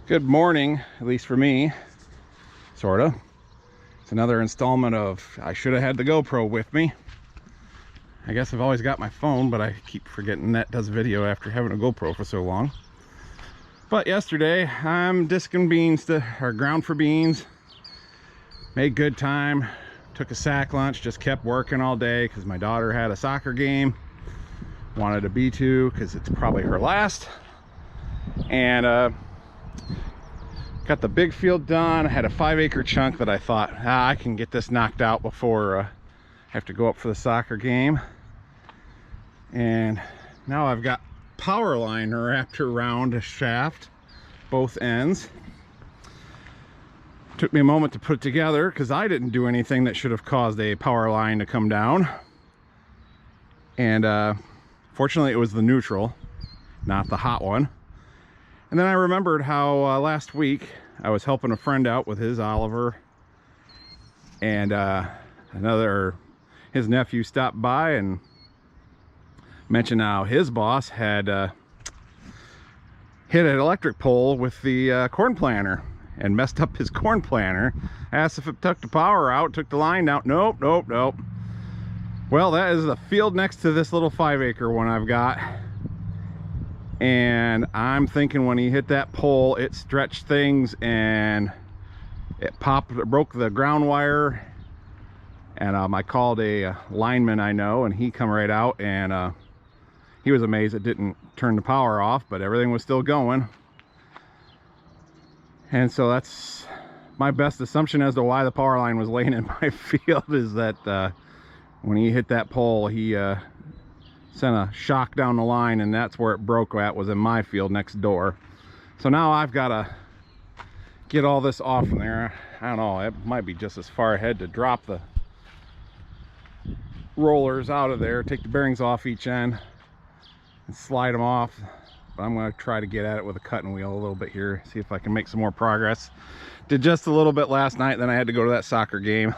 Good morning, at least for me, sorta. It's another installment of I should have had the GoPro with me. I guess I've always got my phone, but I keep forgetting that does video after having a GoPro for so long. But yesterday, I'm discing beans or ground for beans. Made good time. Took a sack lunch, just kept working all day because my daughter had a soccer game. Wanted to be to because it's probably her last. And got the big field done. I had a 5-acre chunk that I thought, I can get this knocked out before I have to go up for the soccer game. And now I've got power line wrapped around a shaft, both ends. Took me a moment to put it together because I didn't do anything that should have caused a power line to come down. And fortunately it was the neutral, not the hot one. And then I remembered how last week I was helping a friend out with his Oliver, and his nephew stopped by and mentioned how his boss had hit an electric pole with the corn planter and messed up his corn planter. Asked if it took the power out, took the line out. Nope. Well, that is the field next to this little 5-acre one I've got. And I'm thinking when he hit that pole, it stretched things and it broke the ground wire. And I called a lineman I know, and he come right out, and he was amazed it didn't turn the power off, but everything was still going. And so that's my best assumption as to why the power line was laying in my field, is that when he hit that pole, he sent a shock down the line, and that's where it broke at, was in my field next door. So now I've got to get all this off from there. I don't know, it might be just as far ahead to drop the rollers out of there, take the bearings off each end and slide them off. But I'm going to try to get at it with a cutting wheel a little bit here, see if I can make some more progress. Did just a little bit last night, then I had to go to that soccer game.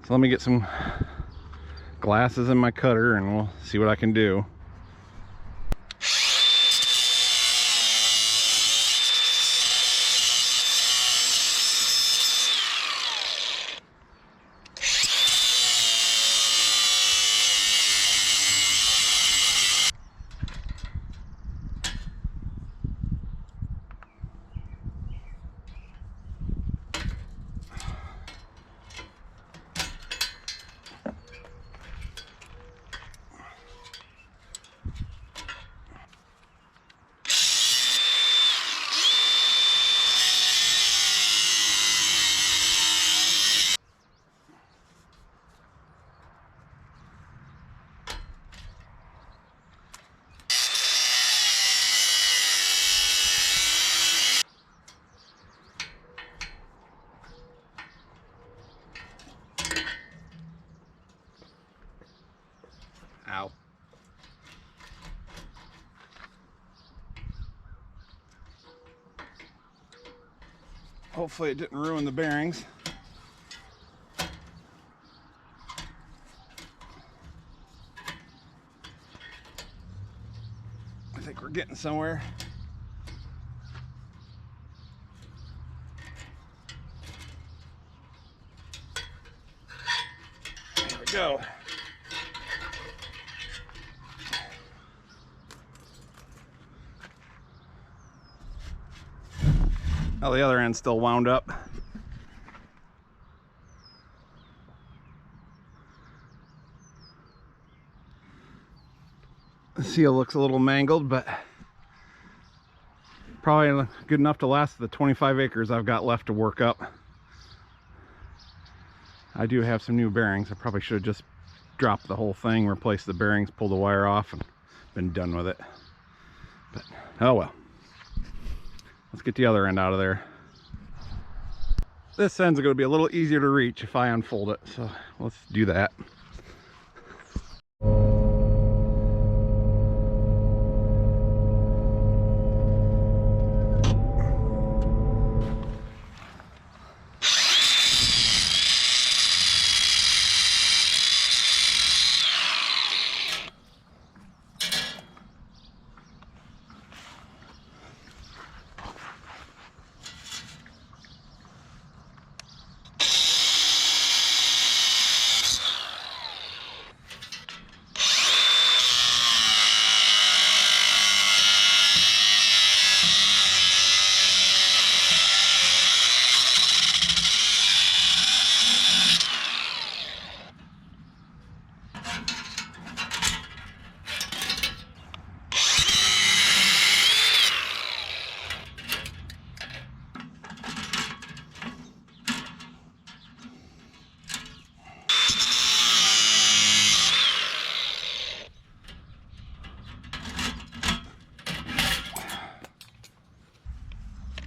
So let me get some glasses in my cutter and we'll see what I can do. Ow. Hopefully it didn't ruin the bearings. I think we're getting somewhere. There we go. Oh, the other end's still wound up. The seal looks a little mangled, but probably good enough to last the 25 acres I've got left to work up. I do have some new bearings. I probably should have just dropped the whole thing, replaced the bearings, pulled the wire off, and been done with it. But oh well. Let's get the other end out of there. This end's going to be a little easier to reach if I unfold it, so let's do that.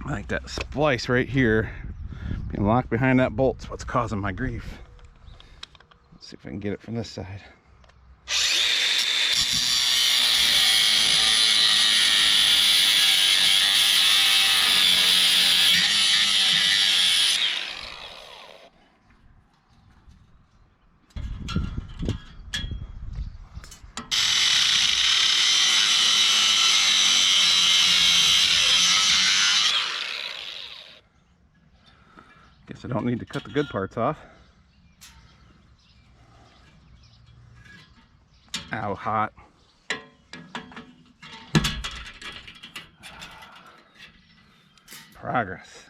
Like that splice right here being locked behind that bolt's what's causing my grief. Let's see if I can get it from this side. Guess I don't need to cut the good parts off. Ow, hot. Progress.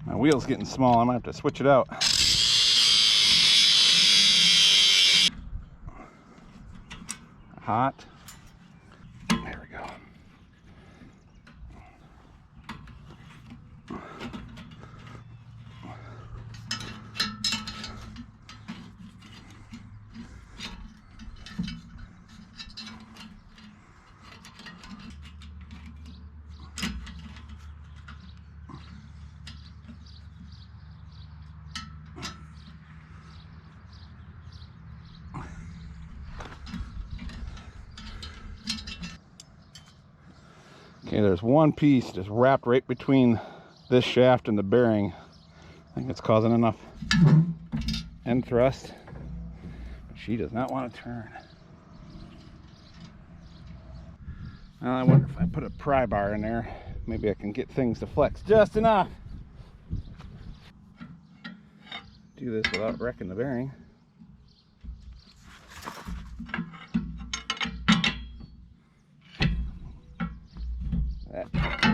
My wheel's getting small. I might have to switch it out. Hot. There we go. Okay, there's one piece just wrapped right between this shaft and the bearing. I think it's causing enough end thrust. She does not want to turn. Well, I wonder if I put a pry bar in there, maybe I can get things to flex just enough. Do this without wrecking the bearing.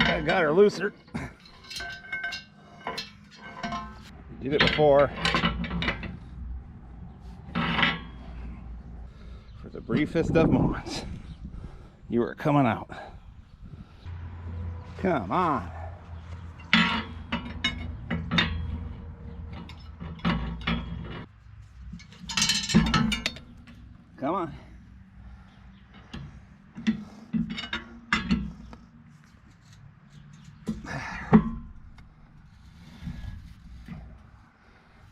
I got her looser. Did it before. For the briefest of moments, you were coming out. Come on. Come on.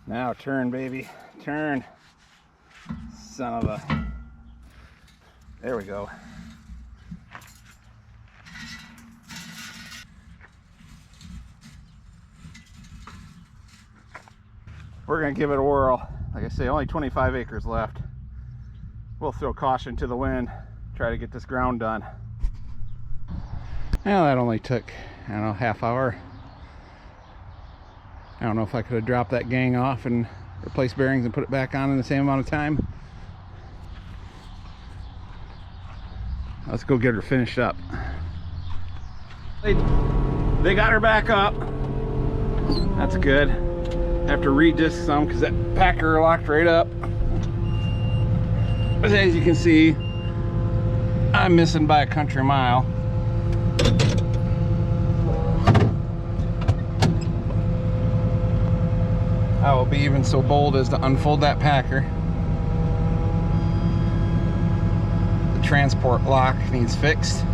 Now turn, baby, turn. Son of a... There we go. We're gonna give it a whirl. Like I say, only 25 acres left. We'll throw caution to the wind, try to get this ground done. Well, that only took, I don't know, half hour. I don't know if I could have dropped that gang off and replaced bearings and put it back on in the same amount of time. Let's go get her finished up. They got her back up. That's good. I have to re-disc some because that packer locked right up. But as you can see, I'm missing by a country mile. I will be even so bold as to unfold that packer. The transport lock needs fixed,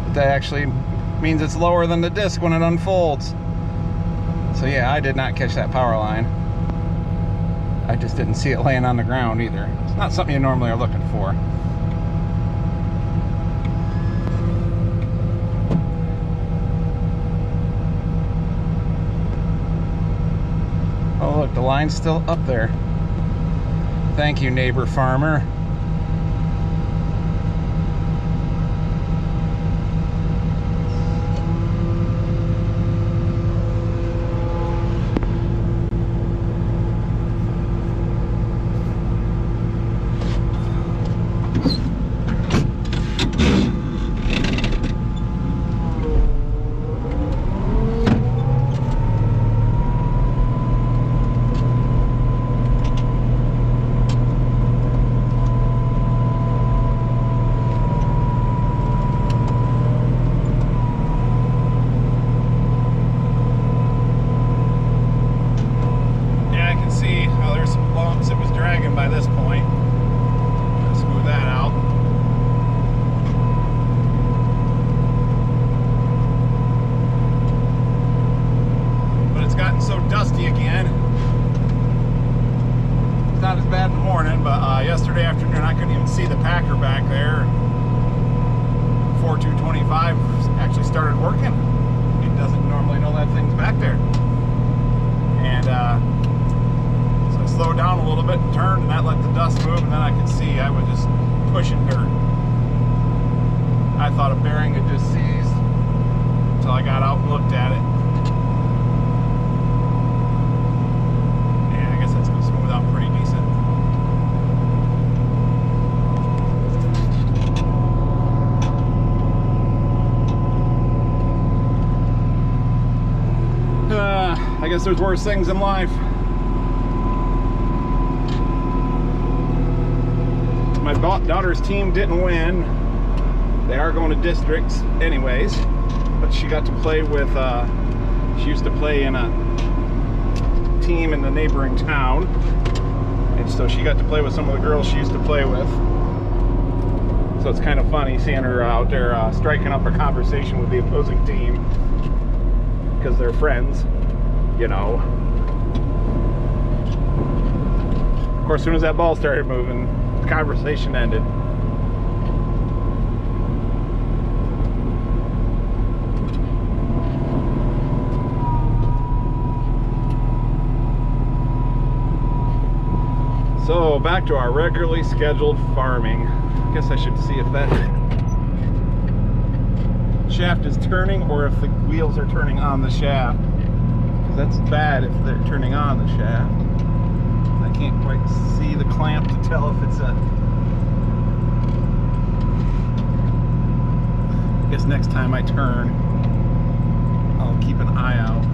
but that actually means it's lower than the disc when it unfolds. So yeah, I did not catch that power line. I just didn't see it laying on the ground either. It's not something you normally are looking for. Oh look, the line's still up there. Thank you, neighbor farmer. Yesterday afternoon I couldn't even see the packer back there. 4225 actually started working. It doesn't normally know that thing's back there. And so I slowed down a little bit and turned, and that let the dust move, and then I could see I was just pushing dirt. I thought a bearing had just seized until I got out and looked at it. Yeah, I guess that's going to smooth out pretty decent. I guess there's worse things in life. My daughter's team didn't win. They are going to districts anyways, but she got to play with, she used to play in a team in the neighboring town, and so she got to play with some of the girls she used to play with. So it's kind of funny seeing her out there striking up a conversation with the opposing team, because they're friends, you know. Of course, as soon as that ball started moving, the conversation ended. So back to our regularly scheduled farming. I guess I should see if that shaft is turning or if the wheels are turning on the shaft, because that's bad if they're turning on the shaft. I can't quite see the clamp to tell if it's a... I guess next time I turn, I'll keep an eye out.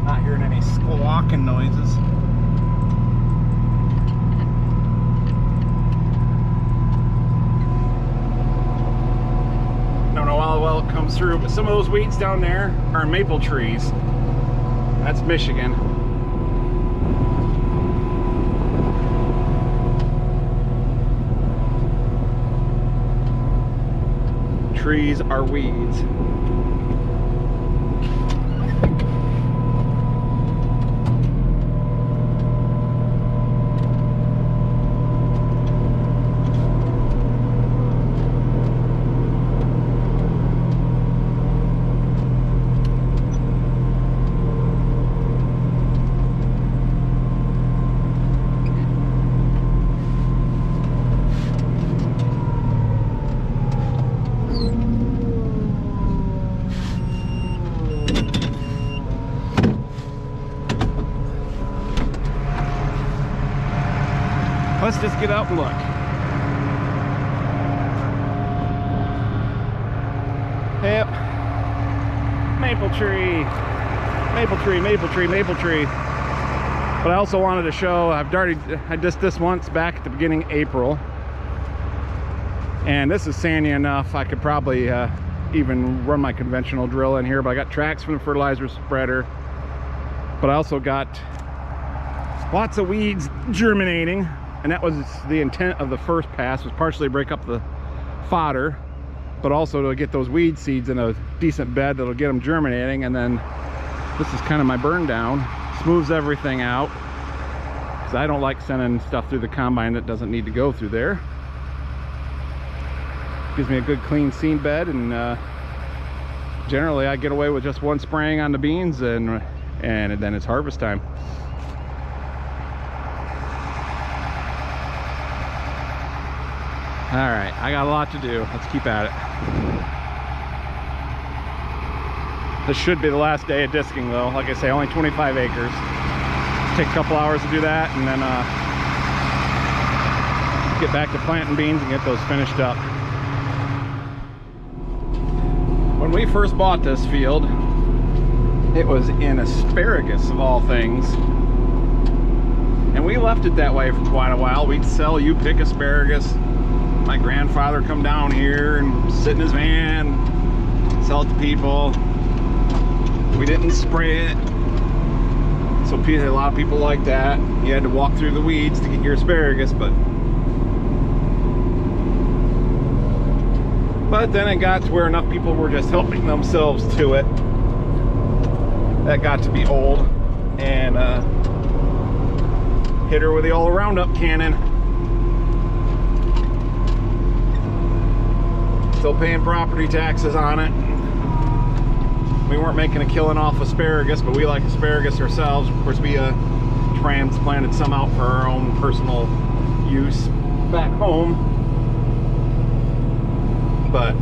Not hearing any squawking noises. Don't know how well it comes through, but some of those weeds down there are maple trees. That's Michigan. Trees are weeds. Let's just get out and look. Yep. Maple tree. Maple tree, maple tree, maple tree. But I also wanted to show, I did this once back at the beginning of April. And this is sandy enough, I could probably even run my conventional drill in here, but I got tracks from the fertilizer spreader. But I also got lots of weeds germinating, and that was the intent of the first pass, was partially to break up the fodder, but also to get those weed seeds in a decent bed that'll get them germinating. And then this is kind of my burn down, smooths everything out, because I don't like sending stuff through the combine that doesn't need to go through there. Gives me a good clean seed bed, and generally I get away with just one spraying on the beans, and then it's harvest time. All right, I got a lot to do. Let's keep at it. This should be the last day of disking though. Like I say, only 25 acres. Take a couple hours to do that, and then get back to planting beans and get those finished up. When we first bought this field, it was in asparagus of all things, and we left it that way for quite a while. We'd sell you pick asparagus. My grandfather come down here and sit in his van, sell it to people. We didn't spray it, so a lot of people like that. You had to walk through the weeds to get your asparagus, but then it got to where enough people were just helping themselves to it. That got to be old, and hit her with the old Roundup cannon. Still paying property taxes on it. We weren't making a killing off asparagus, but we like asparagus ourselves. Of course, we transplanted some out for our own personal use back home. But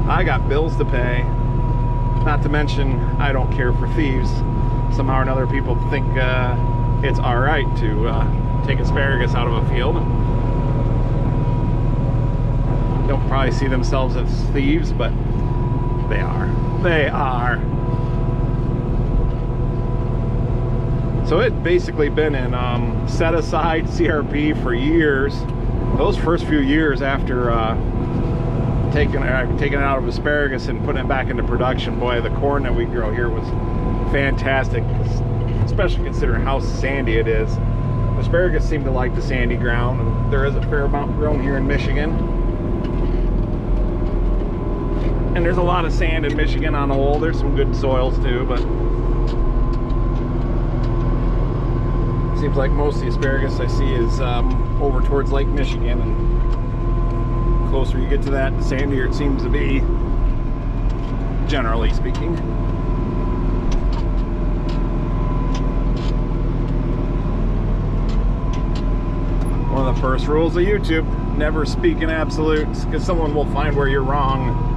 I got bills to pay. Not to mention, I don't care for thieves. Somehow or another, people think it's all right to take asparagus out of a field. Don't probably see themselves as thieves, but they are. They are. So it's basically been in set aside CRP for years. Those first few years after taking it out of asparagus and putting it back into production, boy, the corn that we grow here was fantastic, especially considering how sandy it is. Asparagus seem to like the sandy ground, and there is a fair amount grown here in Michigan. And there's a lot of sand in Michigan on the whole. There's some good soils too, but it seems like most of the asparagus I see is over towards Lake Michigan, and the closer you get to that, the sandier it seems to be, generally speaking. One of the first rules of YouTube, never speak in absolutes, because someone will find where you're wrong.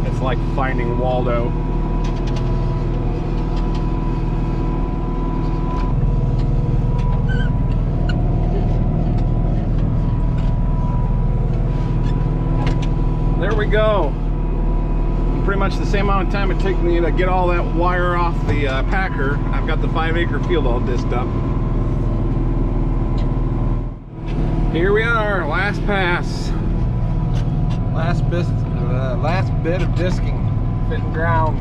It's like finding Waldo. There we go. Pretty much the same amount of time it took me to get all that wire off the packer. I've got the 5-acre field all disced up. Here we are, last pass. Last bit of disking, fitting ground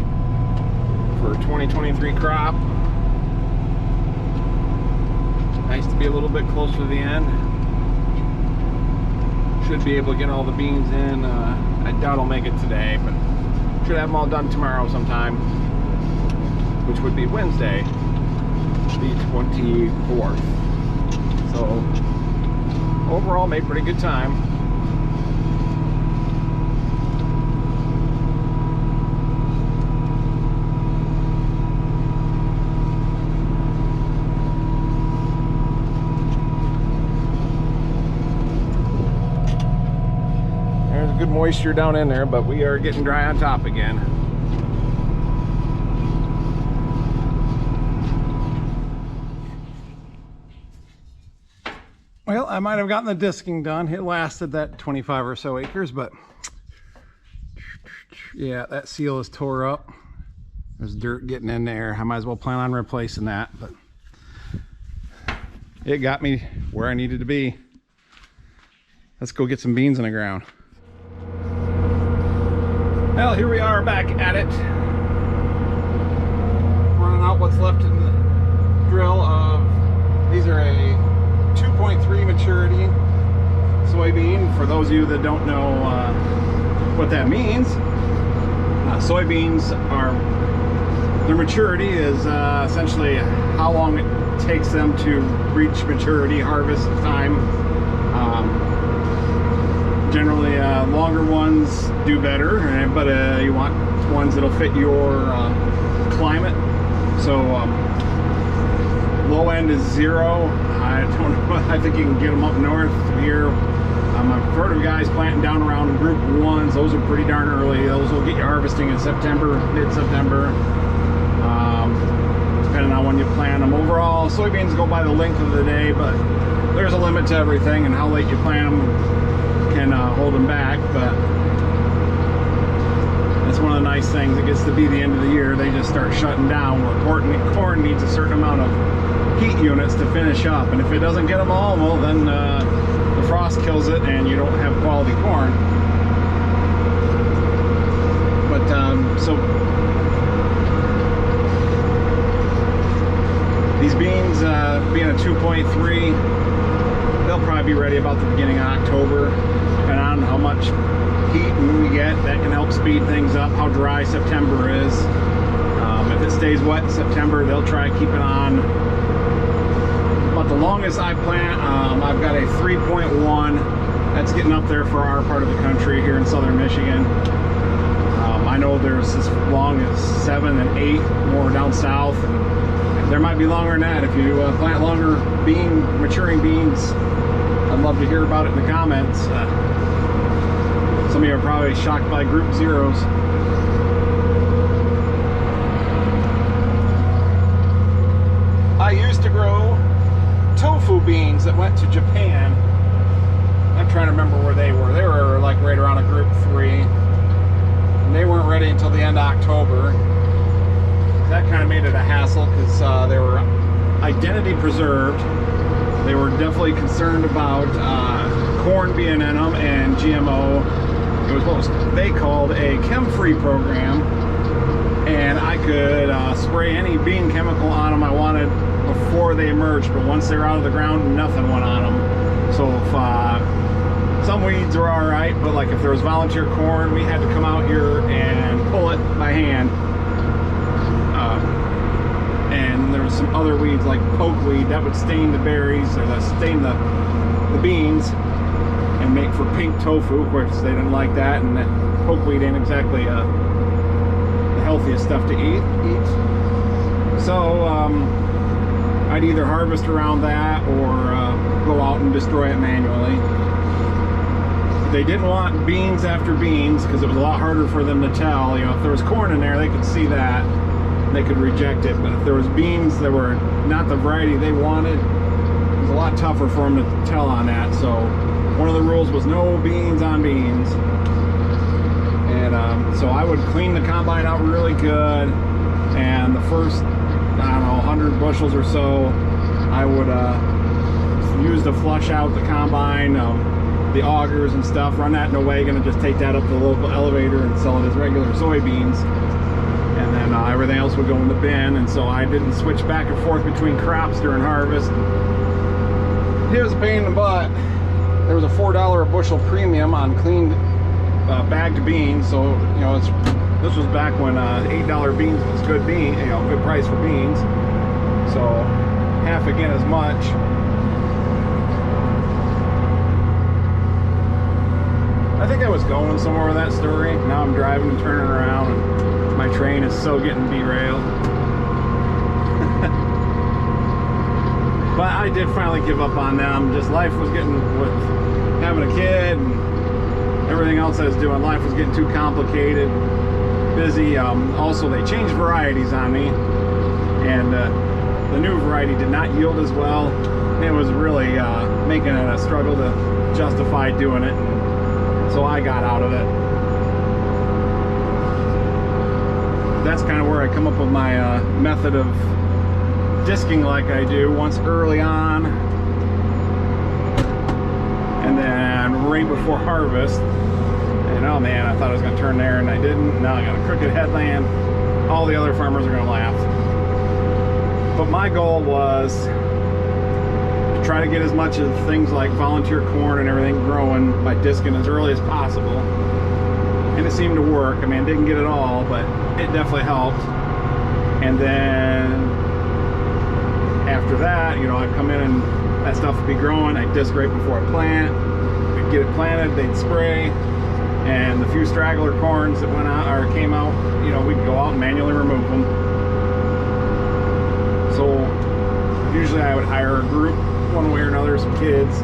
for 2023 crop. Nice to be a little bit closer to the end. Should be able to get all the beans in. I doubt I'll make it today, but should have them all done tomorrow sometime, which would be Wednesday, the 24th. So overall, made pretty good time. There's good moisture down in there, but we are getting dry on top again. Well, I might have gotten the disking done. It lasted that 25 or so acres, but yeah, that seal is tore up. There's dirt getting in there. I might as well plan on replacing that, but it got me where I needed to be. Let's go get some beans in the ground. Well, here we are back at it. Running out what's left in the drill of, these are a 2.3 maturity soybean. For those of you that don't know what that means, soybeans are, their maturity is essentially how long it takes them to reach maturity, harvest time. Generally, longer ones do better, but you want ones that'll fit your climate. So low end is 0. I don't know. I think you can get them up north here. I've heard of guys planting down around group 1s. Those are pretty darn early. Those will get you harvesting in September, mid-September, depending on when you plant them. Overall, soybeans go by the length of the day, but there's a limit to everything, and how late you plant them can hold them back. But that's one of the nice things. It gets to be the end of the year, they just start shutting down. Where corn needs a certain amount of heat units to finish up, and if it doesn't get them all, well, then the frost kills it and you don't have quality corn. But so these beans, being a 2.3, they'll probably be ready about the beginning of October, depending on how much heat we get. That can help speed things up. How dry September is. If it stays wet in September, they'll try to keep it on. But the longest I plant, I've got a 3.1. That's getting up there for our part of the country here in southern Michigan. I know there's as long as 7 and 8 more down south, and there might be longer than that. If you plant longer maturing beans, I'd love to hear about it in the comments. Some of you are probably shocked by group 0s. I used to grow tofu beans that went to Japan. I'm trying to remember where they were. They were like right around a group 3. And they weren't ready until the end of October. That kind of made it a hassle because they were identity preserved. They were definitely concerned about corn being in them and GMO. It was what they called a chem-free program, and I could spray any bean chemical on them I wanted before they emerged, but once they're out of the ground, nothing went on them. So if some weeds are all right, but like if there was volunteer corn, we had to come out here and pull it by hand. And there was some other weeds like pokeweed that would stain the berries, or that stain the beans and make for pink tofu. Of course, they didn't like that, and that pokeweed ain't exactly the healthiest stuff to eat. So I'd either harvest around that or go out and destroy it manually. They didn't want beans after beans because it was a lot harder for them to tell. You know, if there was corn in there, they could see that. They could reject it, but if there was beans that were not the variety they wanted, it was a lot tougher for them to tell on that. So one of the rules was no beans on beans. And so I would clean the combine out really good, and the first, I don't know, 100 bushels or so, I would use to flush out the combine, the augers and stuff, run that in a wagon and just take that up to the local elevator and sell it as regular soybeans. And then everything else would go in the bin. And so I didn't switch back and forth between crops during harvest. It was a pain in the butt. There was a $4 a bushel premium on cleaned bagged beans. So you know, this was back when $8 beans was good good price for beans. So half again as much. I think I was going somewhere with that story. Now I'm driving and turning around, and my train is so getting derailed. But I did finally give up on them. Just life was getting, with having a kid and everything else I was doing, life was getting too complicated, busy. Also, they changed varieties on me, and the new variety did not yield as well. It was really making it a struggle to justify doing it. So I got out of it. That's kind of where I come up with my method of disking like I do, once early on and then right before harvest. And And oh man, I thought I was going to turn there and I didn't. Now I got a crooked headland. All the other farmers are going to laugh. But my goal was to try to get as much of things like volunteer corn and everything growing by discing as early as possible. And it seemed to work. I mean, I didn't get it all, but it definitely helped. And then after that, you know, I'd come in and that stuff would be growing. I'd disc right before I plant. We'd get it planted, they'd spray. And the few straggler corns that went out or came out, you know, we'd go out and manually remove them. So usually I would hire a group, one way or another, some kids.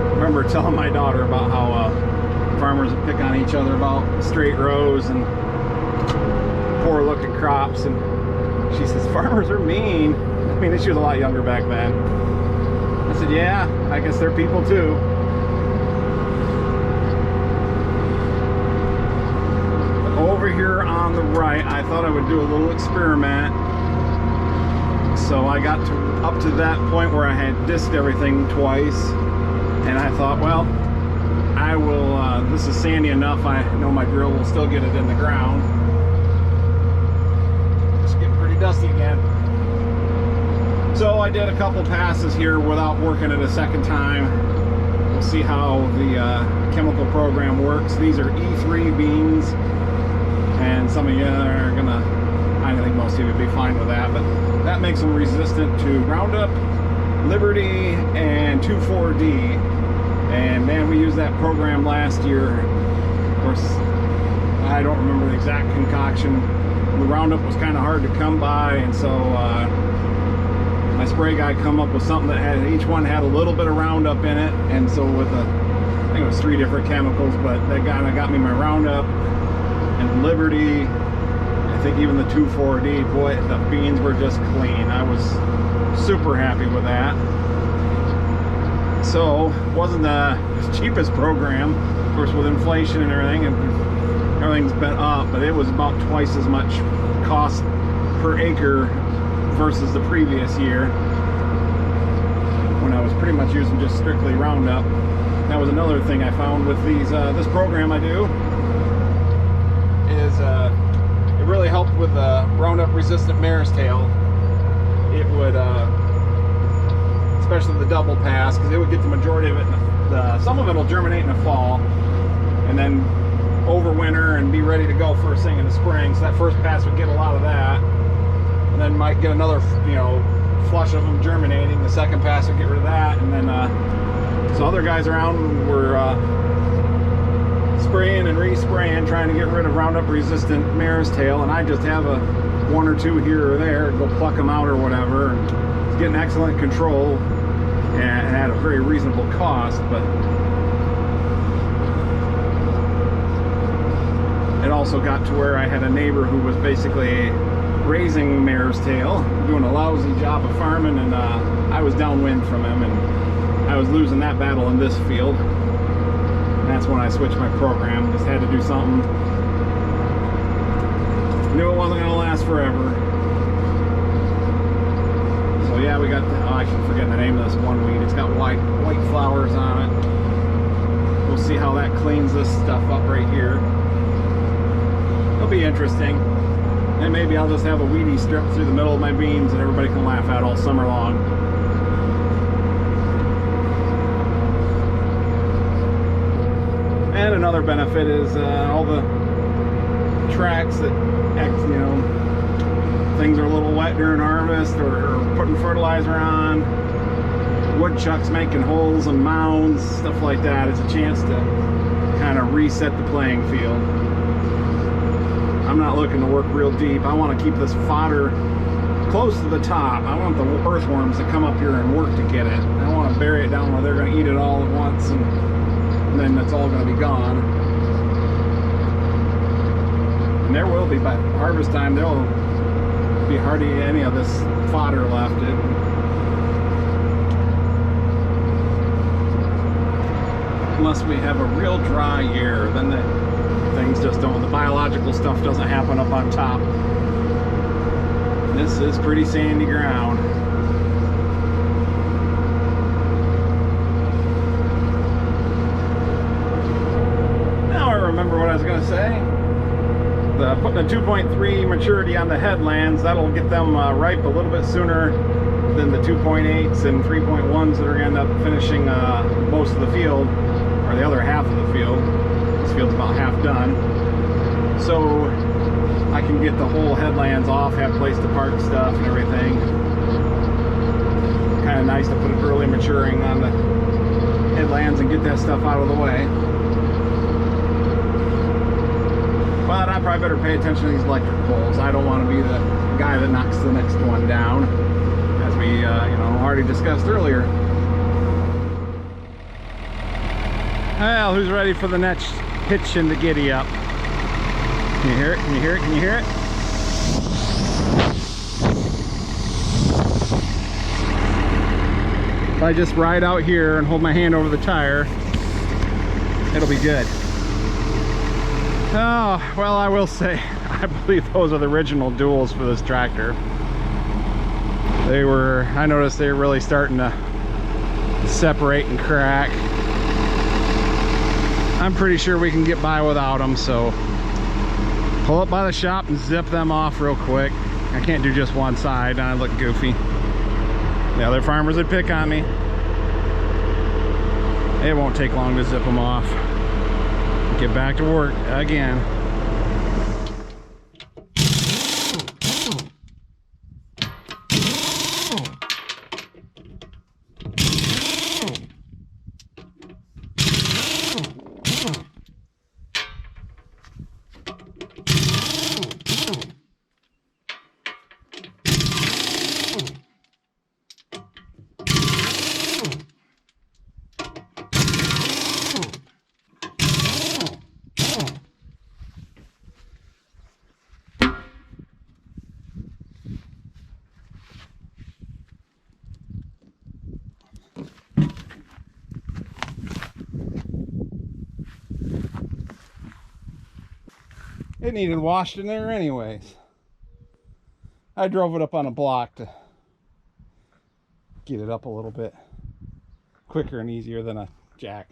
I remember telling my daughter about how farmers would pick on each other about straight rows and poor looking crops, and she says farmers are mean. I mean, she was a lot younger back then. I said, yeah, I guess they're people too. Over here on the right, I thought I would do a little experiment. So I got up to that point where I had disked everything twice, and I thought, well, I will, this is sandy enough, I know my drill will still get it in the ground. It's getting pretty dusty again. So I did a couple passes here without working it a second time. We'll see how the chemical program works. These are E3 beans, and some of you are gonna, I think most of you would be fine with that, but that makes them resistant to Roundup, Liberty, and 2,4-D. And man, we used that program last year. Of course, I don't remember the exact concoction. The Roundup was kind of hard to come by, and so my spray guy come up with something that had, each one had a little bit of Roundup in it. And so with I think it was 3 different chemicals, but that guy got me my Roundup and Liberty. I think even the 2,4-D, boy, the beans were just clean. I was super happy with that. So wasn't the cheapest program, of course, with inflation and everything, and everything's been up, but it was about twice as much cost per acre versus the previous year, when I was pretty much using just strictly Roundup. That was another thing I found with these this program I do, is it really helped with Roundup resistant mare's tail. It would especially the double pass, because it would get the majority of it some of it will germinate in the fall and then overwinter and be ready to go first thing in the spring. So that first pass would get a lot of that, and then might get another, you know, flush of them germinating. The second pass would get rid of that, and then so other guys around were spraying and respraying, trying to get rid of Roundup resistant mare's tail, and I just have a 1 or 2 here or there, go pluck them out or whatever, and it's getting excellent control and at a very reasonable cost. But it also got to where I had a neighbor who was basically raising mare's tail, doing a lousy job of farming, and I was downwind from him, and I was losing that battle in this field. And that's when I switched my program. Just had to do something. Knew it wasn't going to last forever. So yeah, we got, I keep forgetting the name of this one weed. It's got white flowers on it. We'll see how that cleans this stuff up right here. It'll be interesting. And maybe I'll just have a weedy strip through the middle of my beans that everybody can laugh at all summer long. And another benefit is all the tracks that, you know, things are a little wet during harvest, or putting fertilizer on, woodchucks making holes and mounds, stuff like that. It's a chance to kind of reset the playing field. I'm not looking to work real deep. I want to keep this fodder close to the top. I want the earthworms to come up here and work to get it. I don't want to bury it down where they're going to eat it all at once, and then it's all going to be gone. And there will be, by harvest time, there will be hardly any of this fodder left. unless we have a real dry year. Then the things just don't, the biological stuff doesn't happen up on top. This is pretty sandy ground. Now I remember what I was going to say. Putting a 2.3 maturity on the headlands, that'll get them ripe a little bit sooner than the 2.8s and 3.1s that are going to end up finishing most of the field, or the other half of the field. This field's about half done. So I can get the whole headlands off, have place to park stuff and everything. Kind of nice to put it early maturing on the headlands and get that stuff out of the way. But I probably better pay attention to these electric poles. I don't want to be the guy that knocks the next one down, as we you know, already discussed earlier. Well, who's ready for the next hitch in the giddy up? Can you hear it? Can you hear it? Can you hear it? If I just ride out here and hold my hand over the tire, it'll be good. Oh, well, I will say, I believe those are the original duals for this tractor. They were, I noticed they were really starting to separate and crack. I'm pretty sure we can get by without them, so pull up by the shop and zip them off real quick. I can't do just one side, I look goofy. The other farmers would pick on me. It won't take long to zip them off. Get back to work again. It needed washed in there anyways. I drove it up on a block to get it up a little bit quicker and easier than a jack.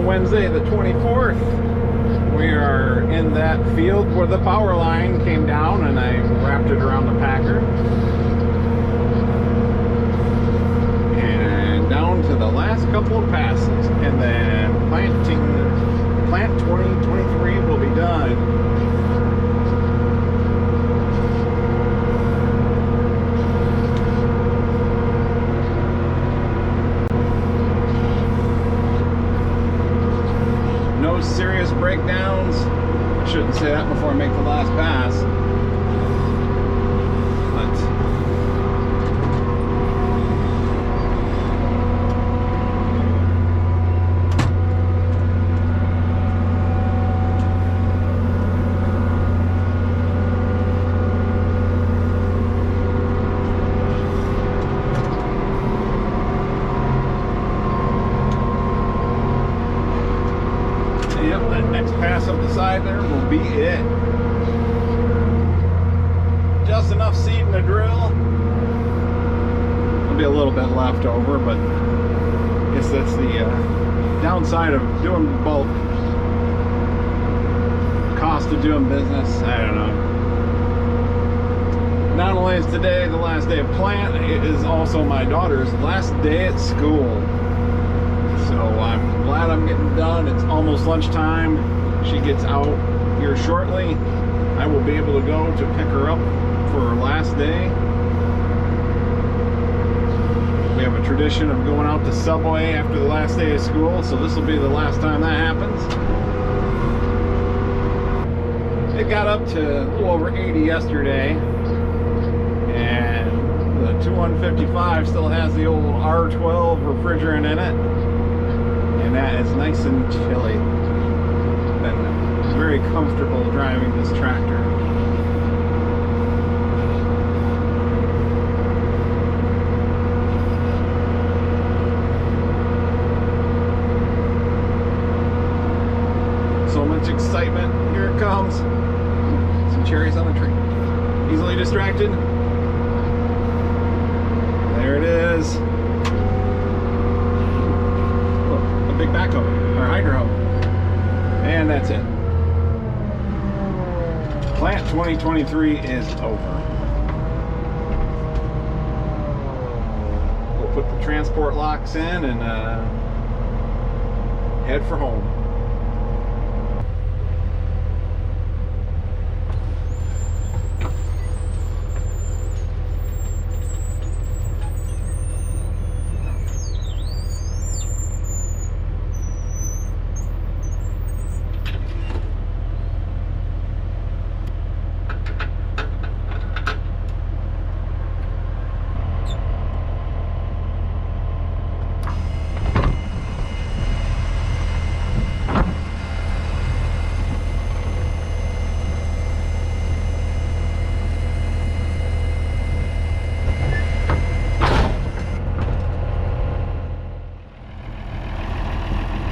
Wednesday the 24th. We are in that field where the power line came down and I wrapped it around the packer. And down to the last couple of passes and then planting breakdowns. I shouldn't say that before I make the last pass. Pass up the side there will be it. Just enough seed in the drill. There'll be a little bit left over, but I guess that's the downside of doing bulk. Cost of doing business, I don't know. Not only is today the last day of plant, it is also my daughter's last day at school. So I'm glad I'm getting done. It's almost lunchtime. She gets out here shortly. I will be able to go to pick her up for her last day. We have a tradition of going out to Subway after the last day of school, so this will be the last time that happens. It got up to a little over 80 yesterday, and the 2155 still has the old R12 refrigerant in it, and that is nice and chilly. Been very comfortable driving this tractor. So much excitement. Here it comes. Some cherries on a tree. Easily distracted. There it is. Oh, a big backhoe, or hydro. And that's it. Plant 2023 is over. We'll put the transport locks in and head for home.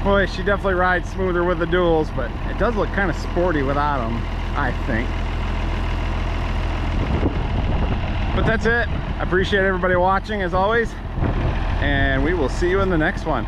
Boy, she definitely rides smoother with the duals, but it does look kind of sporty without them, I think. But that's it. I appreciate everybody watching as always, and we will see you in the next one.